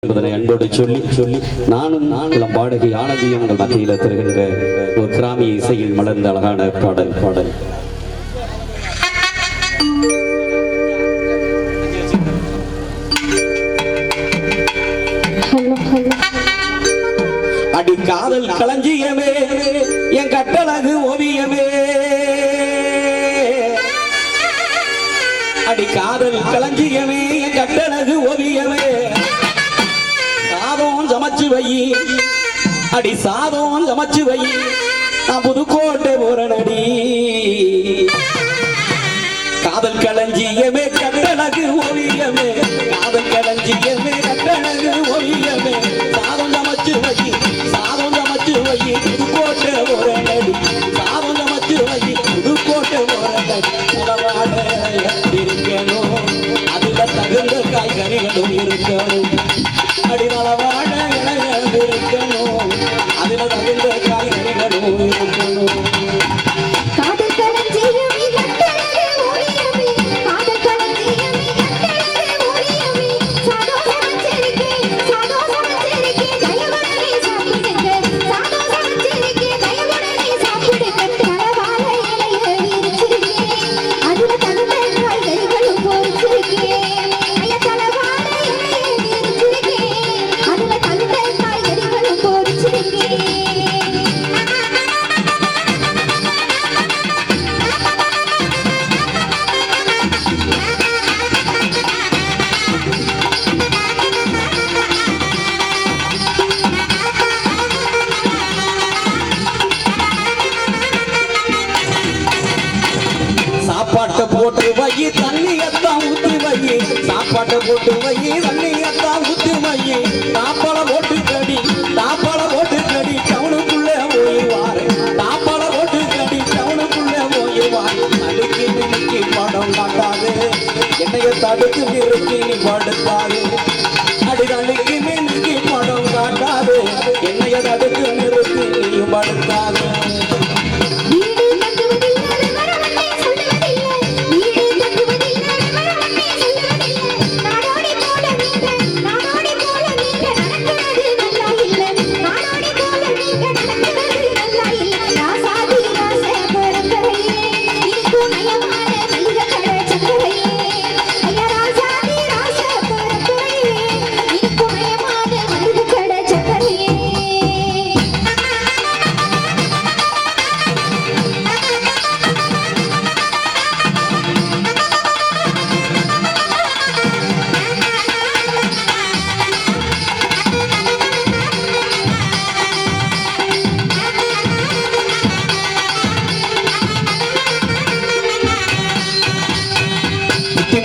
என்பதனை அன்போடு சொல்லி சொல்லி நானும் இளம் பாடகி ஆனந்தியும் உங்கள் மத்தியில் தருகின்ற ஒரு கிராமிய இசையில் மலர்ந்த அழகான பாடல் பாடல் அடி காதல் களஞ்சியமே என் கட்டழகு ஓவியமே அடி காதல் களஞ்சியமே என் கட்டழகு ஓவியமே சாதம் சமைச்சு வை அடி சாதம் சமைச்சு வை நான் புதுக்கோட்டை போறனடி காதல் களஞ்சியமே கட்டழகு ஓவியமே காதல் களஞ்சியமே கட்டழகு ஓவியமே சாதம் சமைச்சு வை சாதம் சமைச்சு வை புதுக்கோட்டை போறனடி சாதம் சமைச்சு வை புதுக்கோட்டை போறனடி உலவாட இருக்கணும் அதுல தகுந்த காய்கறிகளும் இருக்கணும் அடி நலவாட இருக்கணும் அதுல தகுந்த காய்கறிகளும் இருக்கணும் சாப்பாட்டை போட்டு வை தண்ணியத்தான் ஊற்றி வை சாப்பாட்டை போட்டு வை தண்ணியத்தான் ஊற்றி வை தாப்பாள போட்டு கடி தாப்பாள போட்டு கடி டவுனுக்குள்ளே போய் வாரு தாப்பாள போட்டு கடி டவுனுக்குள்ளே போய் வாரு நடுக்கி நிறுக்கி படம் காட்டாது என்னைய தடுத்து நிறுத்தி நீ படுத்தாது அடி நடுக்கி நிறுக்கி படம் காட்டாது என்னைய தடுத்து நிறுத்தி நீ படுத்தாது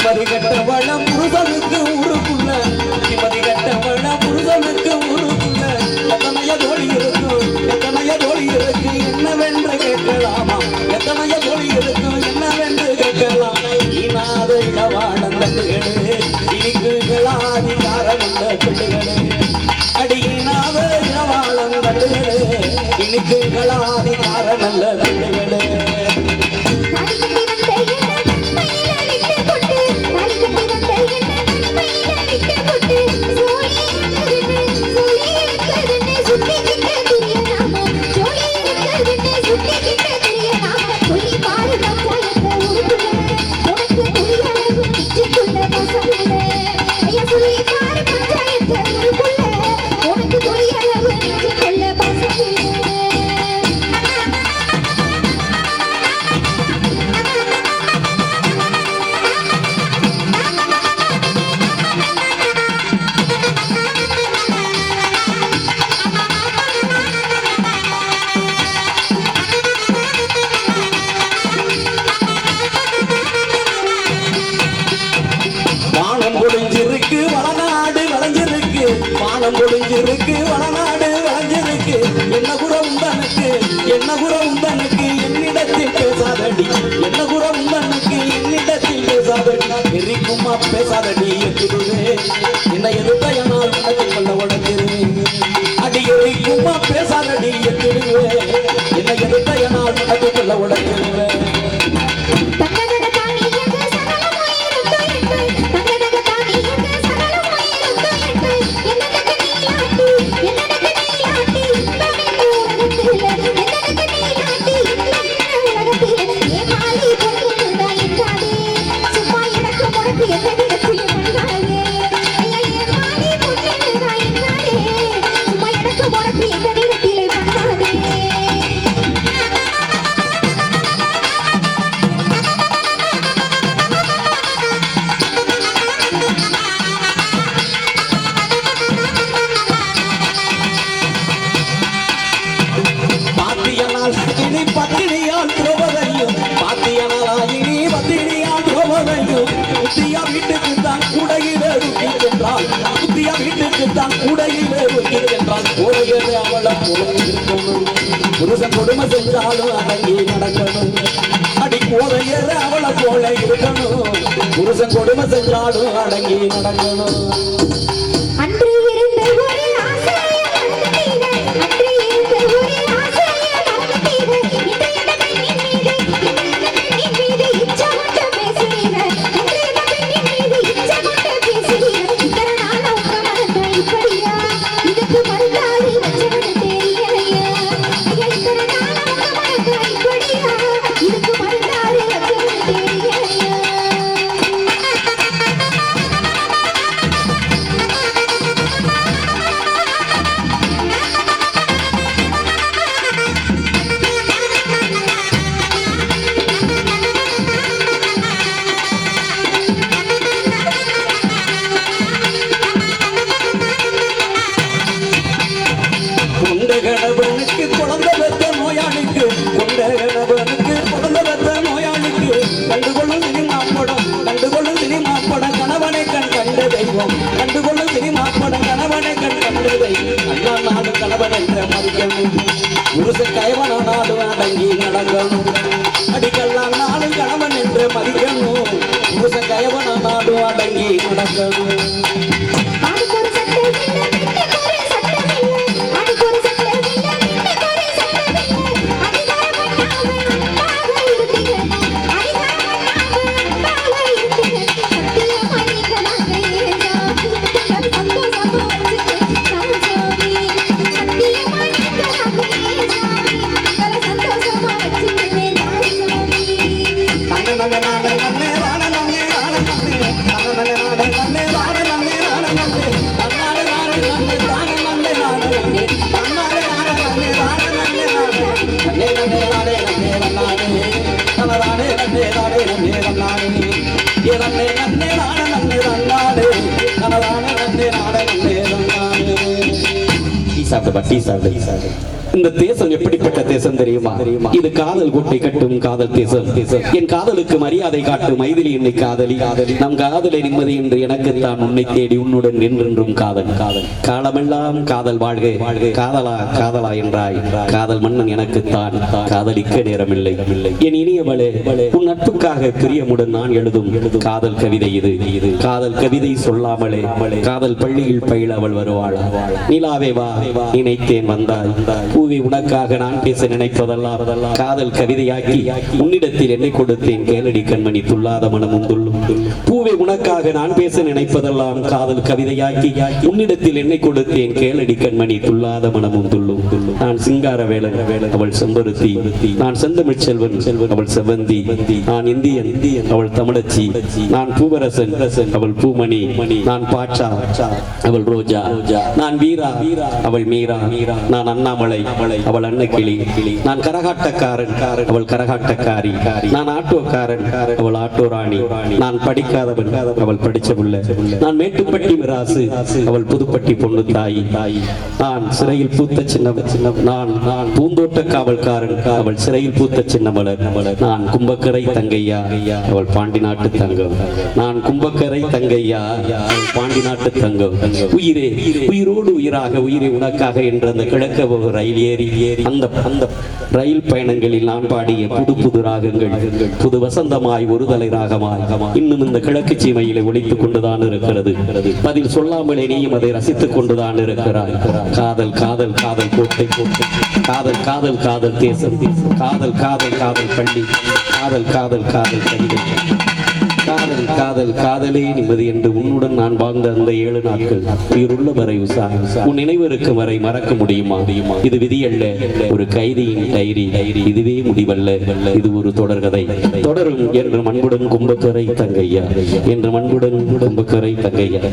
மதிகட்டவளம் புருஷனுக்கு ஊருக்குள்ள மதிகட்டவளம் புருஷனுக்கு ஊருக்குள்ள எத்தனைய தோழி இருக்கும் எத்தனைய தோழி இருக்கு என்னவென்று கேட்கலாமா எத்தனைய தோழி இருக்கும் என்னவென்று கேட்கலாம் இனாத இளவாளம் கட்டுகளே இனிக்குகளாதி காரணம் கட்டுகளே அடியினாத இளவாளம் கட்டுகளே இனிக்குகளாதி காரணம் கட்டுகளே முடிஞ்சிருக்கு வளநாடு வளைஞ்சிருக்கு என்ன குறை உந்தனுக்கு என்ன குறை உந்தனுக்கு என்னிடத்தில் பேசாதடி என்ன குறை உந்தனுக்கு என்னிடத்தில் பேசாதடி எரிக்குமா பேசாதடி எத்திடுவே என்னை எதிர்த்தையனால் உனக்கு கொள்ள உடச்சிருவேன் அடி எரிக்குமா பேசாதடி எத்திடுவே என்னை எதிர்த்தையனால் உனக்கு கொள்ள உடச்சிருவேன் என்ன போதையும் புத்தியா வீட்டுக்கு தான் கூடையிலே ஊற்றி சென்றாள் புத்தியா வீட்டுக்கு தான் கூடையிலே ஊற்றி சென்றாள் போதையது அவளை இருக்கணும் புருஷன் கொடுமை செஞ்சாலும் அடங்கி நடக்கணும் அடி போதையது அவளை போல இருக்கணும் புருஷன் கொடுமை செஞ்சாலும் அடங்கி நடக்கணும் அன்று இருந்த ஒரு ஆசையை மறந்தீரே அன்று இருந்த ஒரு ஆசையை மறந்தீரே இன்றைய பெண்ணின் மீது இச்சை கொண்டு பேசுகிறீரே இன்றைய பெண்ணின் மீது இச்சை கொண்டு பேசுகிறீரே இத்தனை நாள் உங்க மனதை இப்படியா இதுக்கு மறுத்தாது வச்சவனு தெரியலையா இத்தனை நாள் உங்க மனதை இப்படியா இதுக்கு மறுத்தாது வச்சவனு தெரியலையா கொண்ட கணவனுக்கு குழந்தை பெற்ற நோயாளிக்கு கொண்ட கணவனுக்கு குழந்தை பெற்ற நோயாளிக்கு கண்டுகொள்ளும் சினிமா படம் கணவனை கண்ட தெய்வம் கண்டுகொள்ளும் சினிமா படம் கணவனை கண்ட தெய்வம் அண்ணா நாடு கணவன் என்ற மதிக்கணும் புருஷ கைவனாலும் அடங்கி நடக்கணும் அடிக்கல்லாம் நாளும் கணவன் என்று மதிக்கணும் புருஷ கைவனாலும் அடங்கி நடக்கணும் ஆணுக்கு ஒரு சட்டை இல்லை பெண்ணுக்கு ஒரு சட்டம் இல்லை ஆணுக்கு ஒரு சட்டை இல்லை பெண்ணுக்கு ஒரு சட்டம் இல்லை அதிகாரம் பண்ணாமல் அன்பாக இருந்தீங்க அதிகாரம் பண்ணாமல் அன்பாக இருந்தீங்க சத்தியமா நீங்க நாங்க ஏசாமி உங்கள் சந்தோஷமா வச்சுட்டு சாமி சத்தியமா நீங்க நாங்க ஏசாமி உங்களை சந்தோஷமா வச்சுட்டு இந்த தேசம் எப்படிப்பட்ட தேசம் தெரியுமா இது காதல் கோட்டை கட்டும் காதல் தேசம் என் காதலுக்கு மரியாதை காட்டும் மைதிலி என்னை காதலி நம் காதலை நிம்மதி என்று எனக்கு தான் உன்னை தேடி உன்னுடன் என்றென்றும் காதல் காலமெல்லாம் காதல் வாழ்க காதலா காதலா என்றாய் காதல் மன்னன் எனக்கு தான் காதலிக்க நேரமில்லை என் இனியவளே உன் நட்புக்காக பிரியமுடன் நான் எழுதும் காதல் கவிதை இது காதல் கவிதை சொல்லாமலே காதல் பள்ளியில் பயில அவள் வருவாள் நிலாவே வா நினைத்தேன் வந்தாய் பூவி உனக்காக நான் பேச நினைப்பதெல்லாம் காதல் கவிதையாக்கி உன்னிடத்தில் என்னை கொடுத்தேன் கேளடி கண்மணி துள்ளாத மனமும் துள்ளும் பூவை உனக்காக நான் பேச நினைப்பதெல்லாம் காதல் கவிதையாக்கி உன்னிடத்தில் என்னை கொடுத்தேன் கேளடி கண்மணி துள்ளாத மனமும் துள்ளும் நான் சிங்கார வேலன் அவள் செம்பருத்தி நான் செந்தமிழ் செல்வன் அவள் செவந்தி நான் இந்தியன் அவள் தமிழச்சி நான் பூவரசன் அவள் பூமணி நான் பாட்சா அவள் ரோஜா நான் வீரா அவள் மீரா நான் அண்ணாமலை அவள் அன்னக்கிளி நான் கரகாட்டக்காரன் அவள் கரகாட்டக்காரி நான் ஆட்டோக்காரன் அவள் ஆட்டோ ராணி நான் படிக்காதவன் அவள் படிச்ச புள்ள நான் மேட்டுப்பட்டி மிராசு அவள் புதுப்பட்டி பொண்ணு தாய் நான் சிறையில் பூத்த சின்ன நான் பூந்தோட்ட காவல்காரன் அவள் சிறையில் பூத்த சின்ன மலர் நான் கும்பக்கரை தங்கையா அவள் பாண்டி நாட்டு தங்கம் நான் கும்பக்கரை தங்கையா அவள் பாண்டி நாட்டு தங்கம் உயிரே உயிரோடு உயிராக உயிரை உனக்காக என்ற அந்த கிழக்க ரயில் ஏறி அந்த ரயில் பயணங்களில் நான் பாடிய புது ராகங்கள் புது வசந்தமாய் ஒரு தலை ராகமாய் இன்னும் இந்த கிழக்கு சீமையிலே ஒலித்துக் கொண்டுதான் இருக்கிறது பதில் சொல்லாமலே நீயும் அதை ரசித்துக் கொண்டுதான் இருக்கிறாய் காதல் காதல் காதல் கோட்டை காதல் காதல் காதல் தேசம் காதல் காதல் காதல் பள்ளி காதல் காதல் காதல் கவிதை காதல் காதல் காதலே நிம்மதி என்று உன்னுடன் நான் வாழ்ந்த அந்த 7 நாட்கள் உயிருள்ள வரை உசா உன் நினைவிற்கு வரை மறக்க முடியுமா இது விதியல்ல ஒரு கைதியின் டைரி இதுவே முடிவல்ல இது ஒரு தொடர்கதை தொடரும் என்று மண்புடன் கும்பக்கரை தங்கையா என்று மண்புடன் கும்பக்கரை தங்கையா